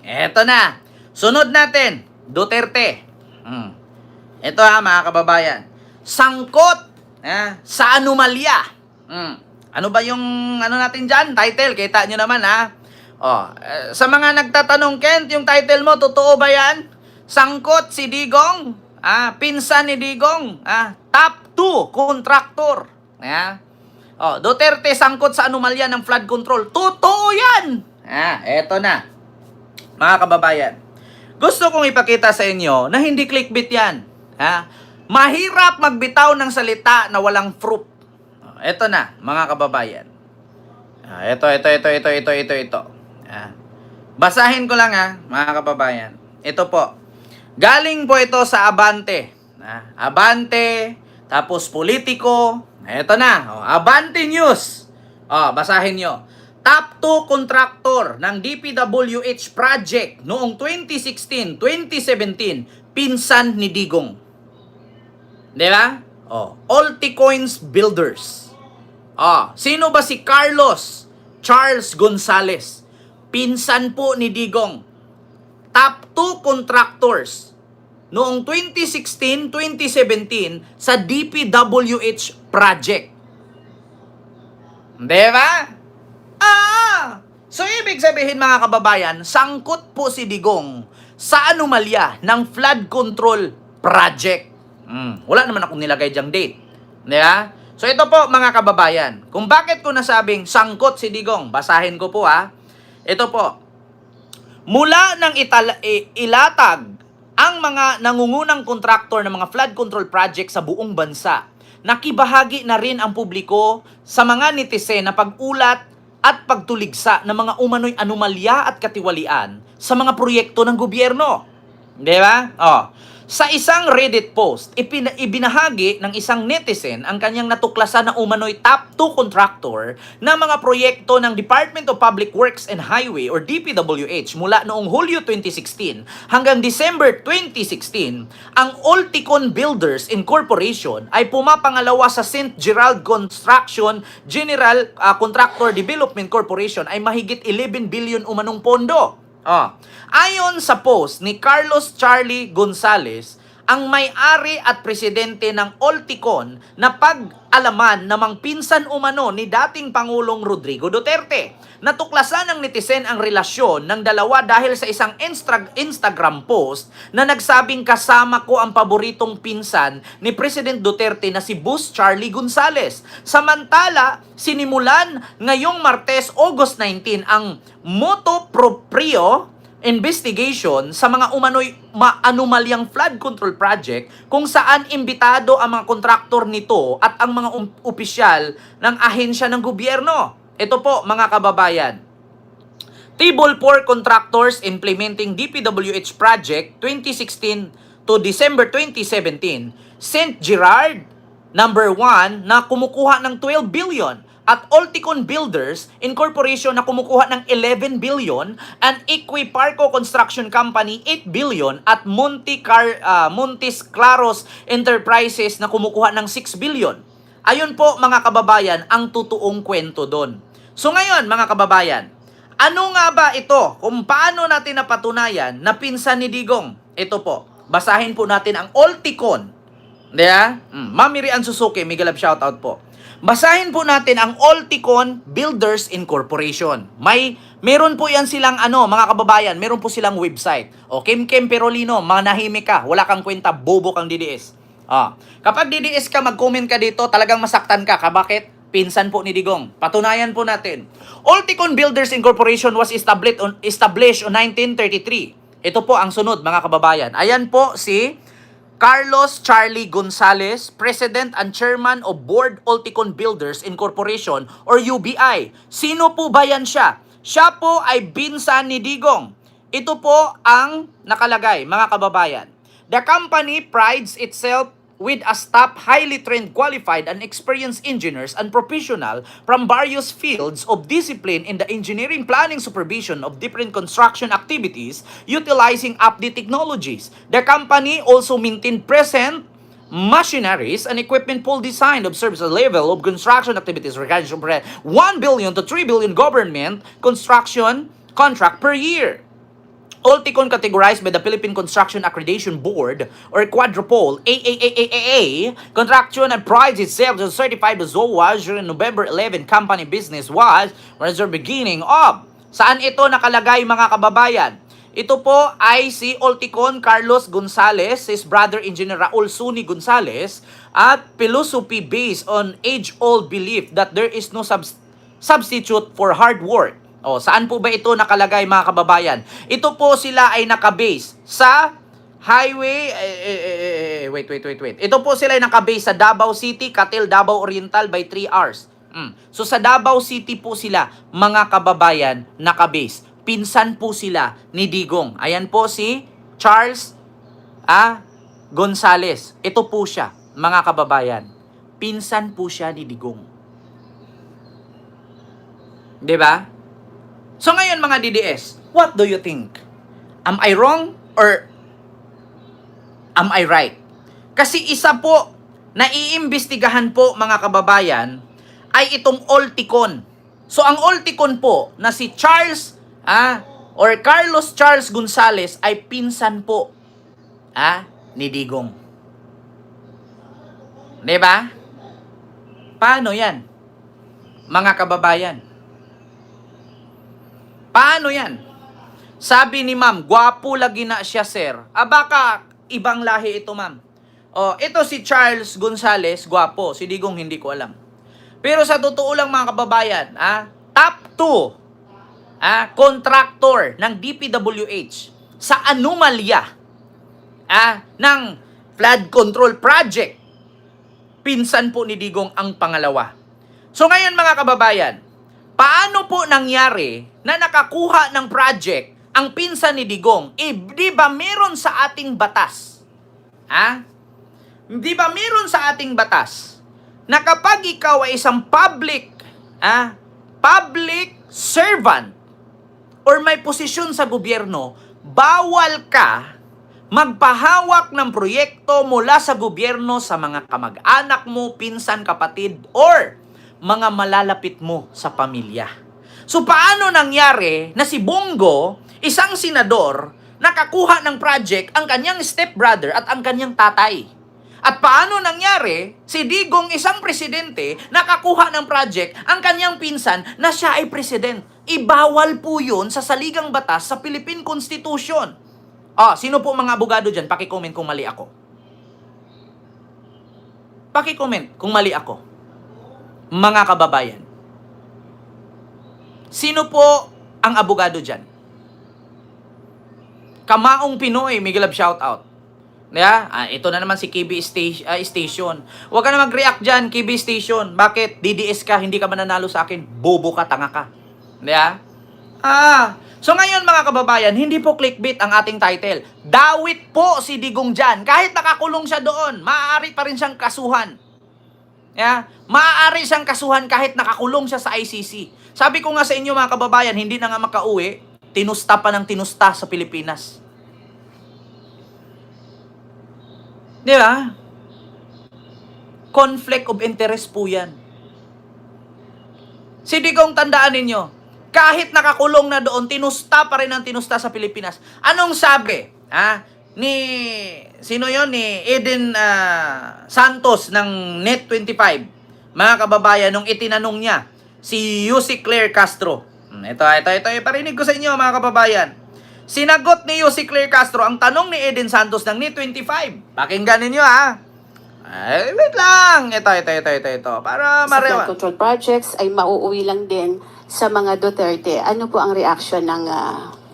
Eto na. Sunod natin, Duterte. Ito mga kababayan. Sangkot sa anomalya. Ano ba yung natin dyan? Title, kita nyo naman sa mga nagtatanong, Kent, yung title mo, totoo ba yan? Sangkot si Digong, pinsan ni Digong, top 2 contractor. Duterte sangkot sa anomalya ng flood control. Totoo yan! Eto na. Mga kababayan, gusto kong ipakita sa inyo na hindi clickbait yan. Mahirap magbitaw ng salita na walang proof. Eto na, mga kababayan. Ito. Basahin ko lang mga kababayan. Ito po. Galing po ito sa Abante. Abante, tapos Politico. Ito na, Abante News. Basahin nyo. Top 2 contractor ng DPWH project noong 2016-2017, pinsan ni Digong. Di ba? Alticoins Builders. Sino ba si Carlos Charles Gonzales? Pinsan po ni Digong. Top 2 contractors noong 2016-2017 sa DPWH project. Di ba? So ibig sabihin mga kababayan, sangkot po si Digong sa anomalya ng flood control project. Wala naman akong nilagay dyang date. Diba? So ito po mga kababayan, kung bakit ko nasabing sangkot si Digong, basahin ko po Ito po. Mula nang ilatag ang mga nangungunang kontraktor ng mga flood control project sa buong bansa, nakibahagi na rin ang publiko sa mga netizen na pag-ulat at pagtuligsa ng mga umano'y anomalya at katiwalian sa mga proyekto ng gobyerno. Di ba? Sa isang Reddit post, ibinahagi ng isang netizen ang kanyang natuklasan na umano'y top 2 contractor ng mga proyekto ng Department of Public Works and Highway or DPWH mula noong Hulyo 2016 hanggang December 2016. Ang Alticon Builders Incorporation ay pumapangalawa sa St. Gerald Construction General Contractor Development Corporation ay mahigit 11 billion umanong pondo. Ayon sa post ni Carlos Charlie Gonzales, ang may-ari at presidente ng Alticon na pag-alaman namang pinsan umano ni dating Pangulong Rodrigo Duterte. Natuklasan ng netizen ang relasyon ng dalawa dahil sa isang Instagram post na nagsabing kasama ko ang paboritong pinsan ni President Duterte na si Boss Charlie Gonzales. Samantala, sinimulan ngayong Martes, August 19 ang motu proprio investigation sa mga umano'y anomalyang flood control project kung saan imbitado ang mga kontraktor nito at ang mga opisyal ng ahensya ng gobyerno. Ito po mga kababayan. Table 4 contractors implementing DPWH project 2016 to December 2017. St. Gerard, number 1 na kumukuha ng 12 billion. At Alticon Builders Incorporation na kumukuha ng 11 billion, and Equiparco Construction Company 8 billion, at Montes Claros Enterprises na kumukuha ng 6 billion. Ayun po mga kababayan ang totoong kwento doon. So ngayon mga kababayan, ano nga ba ito? Kung paano natin napatunayan na pinsan ni Digong? Ito po, basahin po natin ang Alticon. Diba? Mami Rian Suzuki, Miguel Love shoutout po. Basahin po natin ang Alticon Builders Incorporation. Meron po yan silang mga kababayan, meron po silang website. Kim Perolino, manahimik ka, wala kang kwenta, bobo kang DDS. Kapag DDS ka, mag-comment ka dito, talagang masaktan ka. Bakit? Pinsan po ni Digong. Patunayan po natin. Alticon Builders Incorporation was established on 1933. Ito po ang sunod mga kababayan. Ayan po si Carlos Charlie Gonzales, President and Chairman of Board Alticon Builders Incorporation or UBI. Sino po ba yan siya? Siya po ay pinsan ni Digong. Ito po ang nakalagay, mga kababayan. The company prides itself with a staff highly trained, qualified, and experienced engineers and professional from various fields of discipline in the engineering, planning, supervision of different construction activities utilizing updated technologies. The company also maintained present machineries and equipment full design of service level of construction activities regarding 1 billion to 3 billion government construction contract per year. Ulticon categorized by the Philippine Construction Accreditation Board or Quadrupole AAAAA, contraction and prides itself to certify the ZOA during November 11 company business was the beginning of. Saan ito nakalagay mga kababayan? Ito po ay si Ulticon Carlos Gonzales, his brother Engineer Raul Suni Gonzales, at philosophy based on age-old belief that there is no substitute for hard work. O, saan po ba ito nakalagay mga kababayan? Ito po sila ay nakabase sa highway, wait. Ito po sila ay nakabase sa Davao City, Catil, Davao Oriental by 3 hours. So sa Davao City po sila, mga kababayan, nakabase. Pinsan po sila ni Digong. Ayan po si Charles Gonzales. Ito po siya, mga kababayan. Pinsan po siya ni Digong. 'Di ba? So ngayon mga DDS, what do you think? Am I wrong or am I right? Kasi isa po na iimbestigahan po mga kababayan ay itong Ulticon. So ang Ulticon po na si Charles or Carlos Charles Gonzales ay pinsan po ni Digong. 'Di ba? Paano 'yan? Mga kababayan. Paano yan? Sabi ni ma'am, gwapo lagi na siya, sir. Baka ibang lahi ito, ma'am. Ito si Charles Gonzales, gwapo. Si Digong, hindi ko alam. Pero sa totoo lang mga kababayan, top 2 contractor ng DPWH sa anomalya ng flood control project. Pinsan po ni Digong ang pangalawa. So ngayon mga kababayan, paano po nangyari na nakakuha ng project ang pinsan ni Digong? Di ba meron sa ating batas? Di ba meron sa ating batas na kapag ikaw ay isang public servant or may posisyon sa gobyerno, bawal ka magpahawak ng proyekto mula sa gobyerno sa mga kamag-anak mo, pinsan, kapatid, or mga malalapit mo sa pamilya. So paano nangyari na si Bongo, isang senador, nakakuha ng project ang kanyang stepbrother at ang kanyang tatay? At paano nangyari si Digong, isang presidente, nakakuha ng project ang kanyang pinsan na siya ay president? Ibawal po yun sa saligang batas sa Philippine Constitution. Sino po mga abogado dyan? Paki-comment kung mali ako. Paki-comment kung mali ako. Mga kababayan, sino po ang abogado dyan? Kamaong Pinoy, Miguel Love shoutout. Ito na naman si KB Station. Huwag ka na mag-react dyan, KB Station. Bakit? DDS ka, hindi ka mananalo sa akin. Bobo ka, tanga ka. So ngayon mga kababayan, hindi po clickbait ang ating title. Dawit po si Digong dyan. Kahit nakakulong siya doon, maaari pa rin siyang kasuhan. Maaari siyang kasuhan kahit nakakulong siya sa ICC. Sabi ko nga sa inyo mga kababayan, hindi na nga makauwi, tinusta pa ng tinusta sa Pilipinas. Di ba? Conflict of interest po yan. Si Digong, tandaan ninyo, kahit nakakulong na doon, tinusta pa rin ang tinusta sa Pilipinas. Anong sabi? Sino yon? Ni Eden Santos ng Net25. Mga kababayan, nung itinanong niya si Yussi Claire Castro. Ito, iparinig ko sa inyo mga kababayan. Sinagot ni Yussi Claire Castro ang tanong ni Eden Santos ng Net25. Pakinggan ninyo wait lang. Ito. Para marewa. Flood control projects ay mauuwi lang din sa mga Duterte. Ano po ang reaksyon ng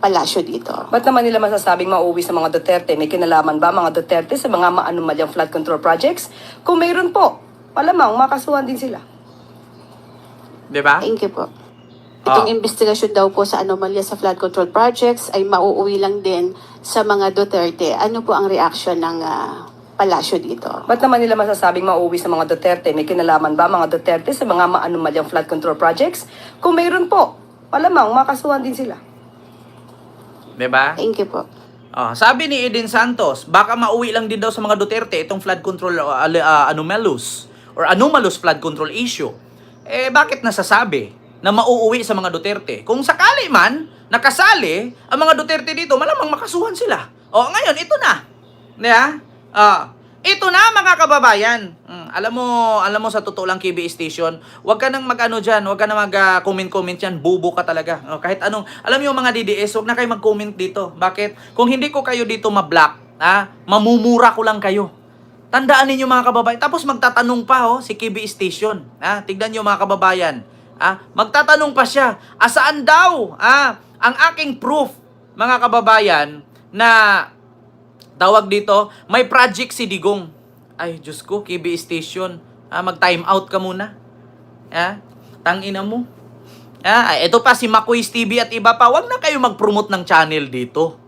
palasyo dito? Ba't naman nila masasabing mauuwi sa mga Duterte? May kinalaman ba mga Duterte sa mga maanumalyang flood control projects? Kung mayroon po, malamang makasuhan din sila. Diba? Thank you po. Itong investigasyon daw po sa anomalya sa flood control projects ay mauuwi lang din sa mga Duterte. Ano po ang reaksyon ng palasyo dito? Ba't naman nila masasabing mauuwi sa mga Duterte? May kinalaman ba mga Duterte sa mga maanumalyang flood control projects? Kung mayroon po, malamang makasuhan din sila. Diba? Thank you po. Sabi ni Eden Santos, baka mauwi lang din daw sa mga Duterte itong flood control anomalous flood control issue. Bakit nasasabi? na mauuwi sa mga Duterte. Kung sakali man, nakasali, ang mga Duterte dito, malamang makasuhan sila. O, ngayon, ito na. Diba? Ito na, mga kababayan. Alam mo sa totoo lang, KBA Station, wag ka nang mag-ano dyan, wag ka nang mag-comment-comment yan, bubo ka talaga. Kahit anong, alam niyo mga DDS, wag na kayo mag-comment dito. Bakit? Kung hindi ko kayo dito ma-block, mamumura ko lang kayo. Tandaan ninyo mga kababayan. Tapos magtatanong pa si KBA Station. Tignan niyo mga kababayan. Magtatanong pa siya. Asaan daw ang aking proof, mga kababayan, na tawag dito, may project si Digong. Ay, Diyos ko, KBA Station. Mag-time out ka muna. Tangina mo. Ito pa si Makoy's TV at iba pa. Wag na kayo mag-promote ng channel dito.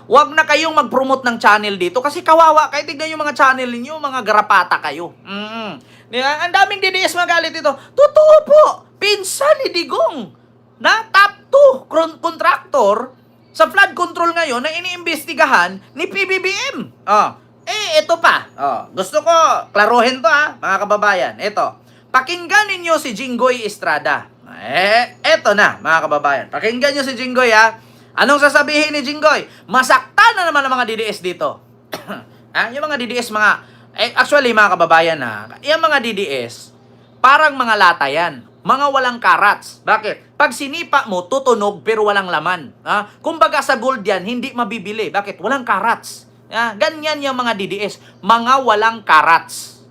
Wag na kayong mag-promote ng channel dito kasi kawawa kayo. Tignan yung mga channel niyo, mga garapata kayo. Ang daming DDS magalit dito. Totoo po, pinsan ni Digong na top 2 contractor sa flood control ngayon na iniimbestigahan ni PBBM. Ito pa. Gusto ko klaruhin to mga kababayan. Ito. Pakinggan ninyo si Jinggoy Estrada. Eto na, mga kababayan. Pakinggan nyo si Jinggoy Anong sasabihin ni Jinggoy? Masaktan na naman ang mga DDS dito. Yung mga DDS, actually mga kababayan yung mga DDS, parang mga lata yan. Mga walang karats. Bakit? Pag sinipa mo, tutunog pero walang laman. Kumbaga sa gold yan, hindi mabibili. Bakit? Walang karats. Ganyan yung mga DDS. Mga walang karats.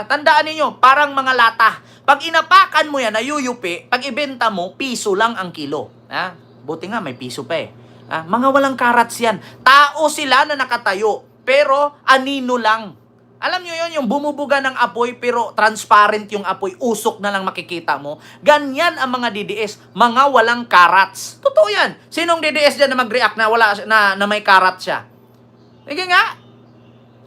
Tandaan niyo parang mga lata. Pag inapakan mo yan, nayuyupi, pag ibenta mo, piso lang ang kilo. Buti nga, may piso pa mga walang karats yan. Tao sila na nakatayo, pero anino lang. Alam nyo yun, yung bumubuga ng apoy, pero transparent yung apoy, usok na lang makikita mo. Ganyan ang mga DDS, mga walang karats. Totoo yan. Sinong DDS dyan na mag-react na may karats siya? Sige nga.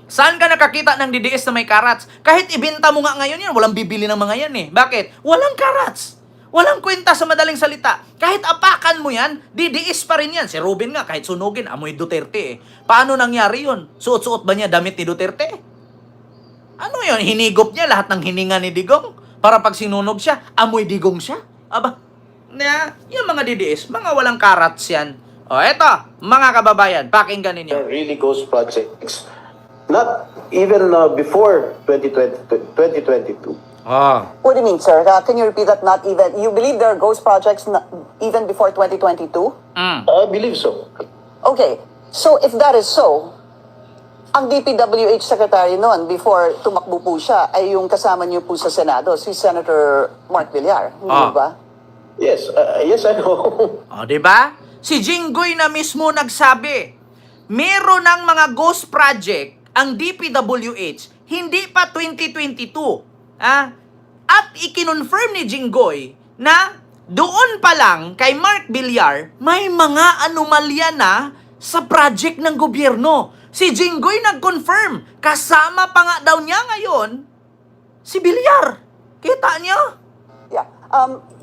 Saan ka nakakita ng DDS na may karats? Kahit ibenta mo nga ngayon yan, walang bibili ng mga yan Bakit? Walang karats. Walang kwenta sa madaling salita. Kahit apakan mo yan, DDS pa rin yan. Si Robin nga, kahit sunugin, amoy Duterte Paano nangyari yun? Suot-suot ba niya damit ni Duterte? Ano yun? Hinigop niya lahat ng hininga ni Digong? Para pag sinunog siya, amoy Digong siya? Yung mga DDS, mga walang karats yan. Eto, mga kababayan, pakinggan ninyo. Really ghost projects. Not even before 2022. What do you mean, sir? Can you repeat that? Not even. You believe there are ghost projects even before 2022? I believe so. Okay. So, if that is so, ang DPWH secretary noon, before tumakbo po siya, ay yung kasama niyo po sa Senado, si Senator Mark Villar. Hindi ba? Yes, yes, I know. Diba? Si Jinggoy na mismo nagsabi, meron ng mga ghost project ang DPWH, hindi pa 2022. At ikinonfirm ni Jinggoy na doon pa lang kay Mark Villar, may mga anomalya na sa project ng gobyerno. Si Jinggoy nag-confirm. Kasama pa nga daw niya ngayon si Villar. Kita niyo? Yeah.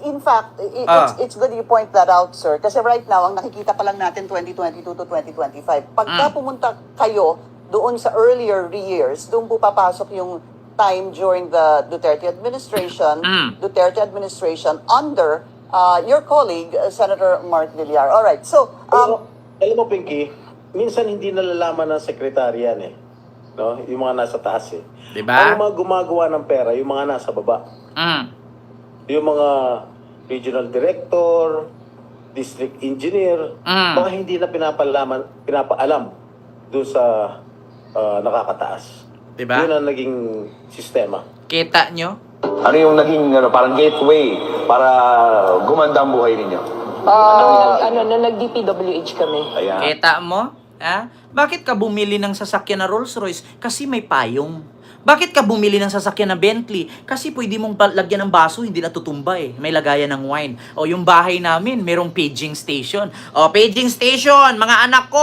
In fact, it's good you point that out, sir. Kasi right now, ang nakikita pa lang natin 2022 to 2025. Pagka pumunta kayo doon sa earlier years, doon po papasok yung time during the Duterte administration, under your colleague, Senator Mark Villar. All right. So, alam mo, Pinky, minsan hindi nalalaman ng sekretaryan no? Yung mga nasa taas Diba? Ang mga gumagawa ng pera, yung mga nasa baba. Yung mga regional director, district engineer, mga hindi na pinapaalam doon sa nakakataas. Diba? Yun ang naging sistema. Kita nyo? Ano yung naging parang gateway para gumanda ang buhay ninyo? nag-DPWH kami. Ayan. Kita mo? Bakit ka bumili ng sasakyan na Rolls Royce? Kasi may payong. Bakit ka bumili ng sasakyan na Bentley? Kasi pwede mong lagyan ng baso, hindi natutumba May lagayan ng wine. Yung bahay namin, merong paging station. Paging station, mga anak ko.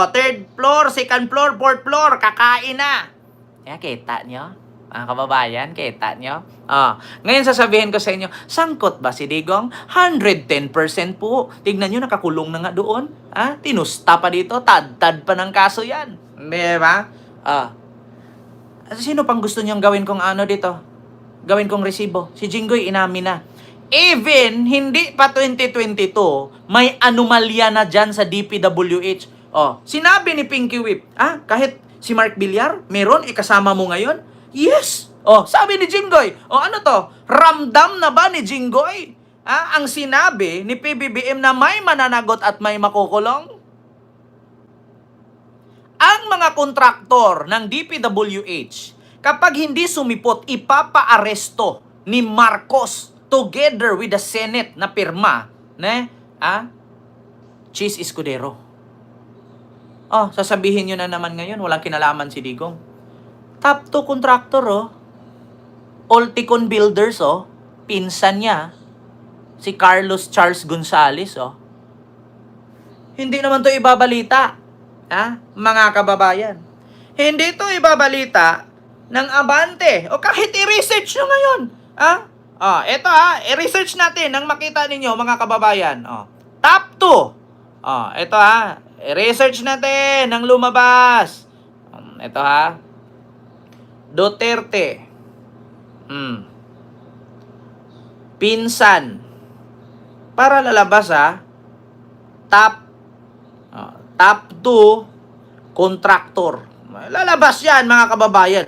3rd floor, 2nd floor, 4th floor, kakain na. Kita nyo? Mga kababayan, kita nyo? Ngayon sasabihin ko sa inyo, sangkot ba si Digong? 110% po. Tignan nyo, nakakulong na nga doon. Tinusta pa dito, tad-tad pa ng kaso yan. Di ba? Sino pang gusto niyong gawin kong ano dito? Gawin kong resibo? Si Jinggoy, inamin na. Even hindi pa 2022, may anomalya na dyan sa DPWH. Oh, sinabi ni Pinky Whip, kahit si Mark Villar, meron, ikasama mo ngayon? Yes! Oh, sabi ni Jinggoy, ano to? Ramdam na ba ni Jinggoy? Ang sinabi ni PBBM na may mananagot at may makukulong? Ang mga kontraktor ng DPWH, kapag hindi sumipot, ipapaaresto ni Marcos together with the Senate na pirma, Cheese Escudero. Sasabihin nyo na naman ngayon, walang kinalaman si Digong. Top 2 contractor, Olticon Builders, pinsan niya, si Carlos Charles Gonzales, Hindi naman to ibabalita, mga kababayan. Hindi to ibabalita ng Abante. O kahit i-research nyo ngayon, ito i-research natin nang makita ninyo, mga kababayan. Top 2. Ito i-research natin nang lumabas. Ito Duterte. Pinsan. Para lalabas top 2 contractor. Lalabas yan, mga kababayan.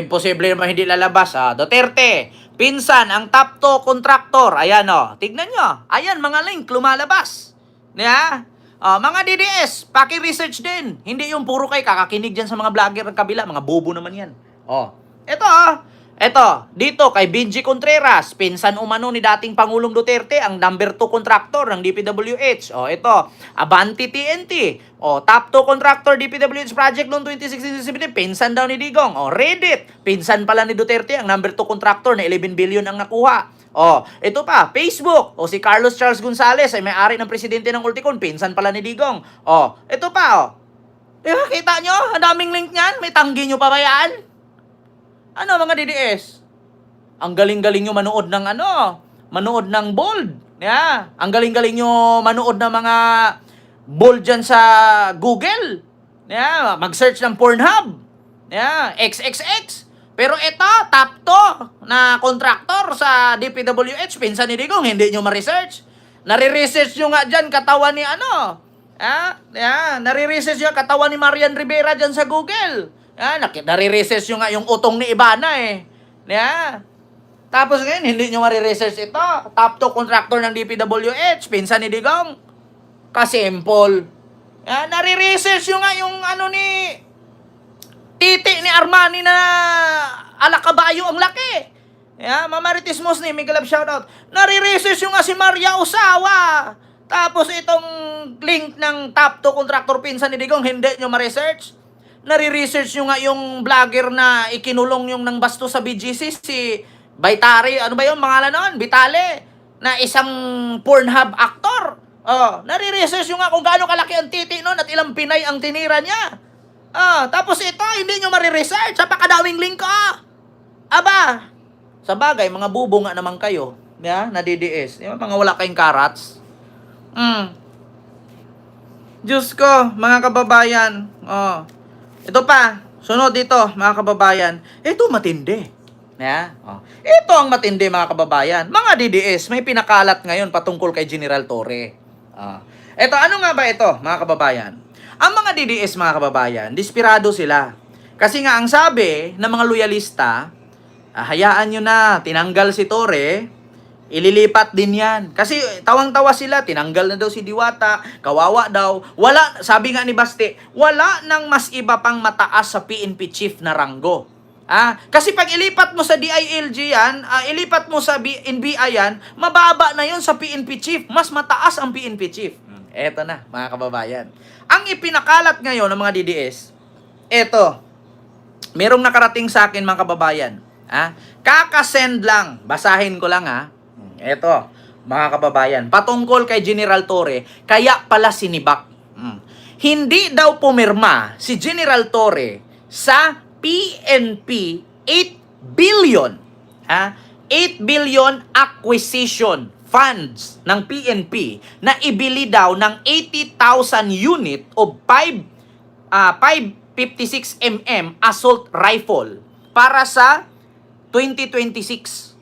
Imposible naman hindi lalabas. Duterte, pinsan, ang top 2 contractor. Ayan, tignan nyo. Ayan, mga link, lumalabas. Mga DDS, paki-research din. Hindi yung puro kayo kakakinig dyan sa mga vlogger ng kabila. Mga bobo naman yan. Ito, dito kay Benji Contreras, pinsan umano ni dating Pangulong Duterte, ang number 2 contractor ng DPWH. Ito, Abante TNT. Top 2 contractor DPWH project noong 2016-2017, pinsan daw ni Digong. Reddit, pinsan pala ni Duterte, ang number 2 contractor na 11 billion ang nakuha. Ito pa, Facebook. Si Carlos Charles Gonzales ay may-ari ng presidente ng Ulticon, pinsan pala ni Digong. Ito pa, kita nyo? Ang daming link niyan. May tanggi nyo pa ba yan? Mga DDS? Ang galing-galing nyo manood ng manood ng bold. Ang galing-galing nyo manood ng mga bold dyan sa Google. Mag-search ng Pornhub. XXX. Pero ito, top 2 na contractor sa DPWH, pinsan ni Digong, hindi nyo ma-research. Nare-research nyo nga dyan katawan ni nare-research nyo katawan ni Marian Rivera dyan sa Google. Nare-research nyo nga yung utong ni Ibana Tapos ngayon, hindi nyo ma-research ito. Top 2 contractor ng DPWH, pinsan ni Digong. Kasimple. Nare-research nyo nga yung ni titi ni Armani na alakabayo ang laki. Mamaritis Musni, Miguel Love shoutout. Nare-research nyo nga si Maria Osawa. Tapos itong link ng top 2 contractor pinsan ni Digong, hindi nyo ma-research. Nare-research nyo nga yung vlogger na ikinulong yung nang basto sa BGC, si Baitari, ano ba yung pangalan noon? Vitale, na isang Pornhub actor. Nare-research nyo nga kung gaano kalaki ang titi noon at ilang Pinay ang tinira niya. Tapos ito, hindi nyo mariresearch. Napakadaming link Aba, sa bagay, mga bubo nga naman kayo, na DDS. Mga wala kayong karats. Diyos ko, mga kababayan. Ito pa, sunod dito, mga kababayan. Ito matindi. Ito ang matindi, mga kababayan. Mga DDS, may pinakalat ngayon patungkol kay General Torre. Ito, ano nga ba ito, mga kababayan? Ang mga DDS, mga kababayan, desperado sila. Kasi nga, ang sabi ng mga loyalista, hayaan nyo na, tinanggal si Torre, ililipat din yan. Kasi tawang-tawa sila, tinanggal na daw si Diwata, kawawa daw. Wala, sabi nga ni Baste, wala nang mas iba pang mataas sa PNP chief na ranggo. Kasi pag ilipat mo sa DILG yan, ilipat mo sa NBI yan, mababa na yun sa PNP chief. Mas mataas ang PNP chief. Eto na, mga kababayan. Ang ipinakalat ngayon ng mga DDS, eto, merong nakarating sa akin, mga kababayan. Kakasend lang, basahin ko lang Eto, mga kababayan, patungkol kay General Torre, kaya pala sinibak. Hindi daw pumirma si General Torre sa PNP 8 billion. 8 billion acquisition funds ng PNP na ibili daw ng 80,000 unit of 556 assault rifle para sa 2026.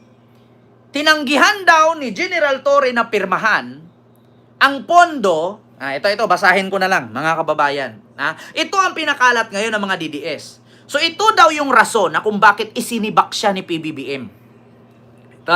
tinanggihan daw ni General Torre na pirmahan ang pondo, ito, basahin ko na lang, mga kababayan. Ito ang pinakalat ngayon ng mga DDS. So ito daw yung rason na kung bakit isinibak siya ni PBBM. Ito